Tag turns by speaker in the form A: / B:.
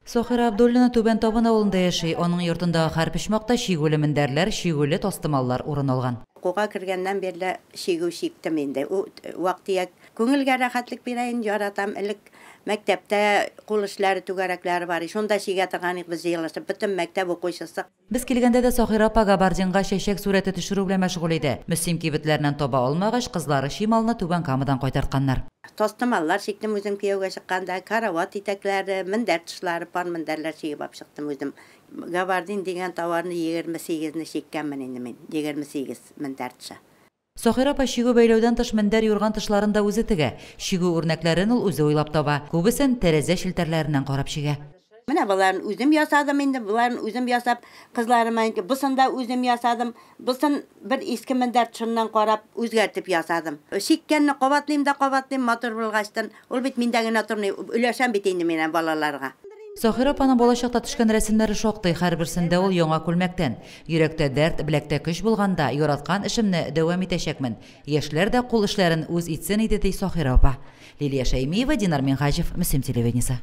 A: Сохира Абдуллина Түбән Табын авылында яши. Оның йортында һәр пишмакта шигүле мендәрләр, шигүле тостымаллар урын алган.
B: Куга кергәннән бирле шигү шиктем инде. Вакытия күңелгә рәхәтлек бирәйин, яратам. Элек мәктәптә кул эшләре түгәрәкләре бар. Шунда шигә торган без җыелышып, бөтен мәктәп укучысы.
A: Без килгәндә дә Сохира апа габардинга чәчәк сурәте төшерү белән мәшгуль иде. Мөслим кибетләреннән таба алмагач, кызлары шималны Түбән Камадан кайтартканнар.
B: Тостымаллар шиктем үзем кияүгә чыкканда, карават итәкләре, мендәр тышлары, пар мендәрләр шигеп алып чыктым үзем. Габардин дигән товарны 28-не шиккәнмен инде мин. 28 мендәр тышы.
A: Сохира апа шигү бәйләүдән тыш мендәр юрган тышларын да үзе тегә. Шигү үрнәкләрен ул үзе уйлап таба. Күбесен тәрәзә шелтәрләреннән карап шигә.
B: Менә буларны үзем ясадым инде, буларны үзем ясап, кызларыма бусын да үзем ясадым. Бусын бер иске мендәр тышыннан карап үзгәртеп ясадым. Шиккәнне кабатлыйм да кабатлыйм мотор булгачтан. Ул бит миндә генә торный, өләшәм бит инде менә балаларга.
A: Сохира апаның балачакта төшкән рәсемнәре шактый, һәрберсендә ул яңа күлмәктән. Йөрәктә дәрт, беләктә көч булганда, яраткан эшемне дәвам итәчәкмен. Яшьләр дә кул эшләрен үз итсен иде ди Сохира апа. Лилия Шәймиева, Динар Минхаҗев, Мөслим телевидениесе.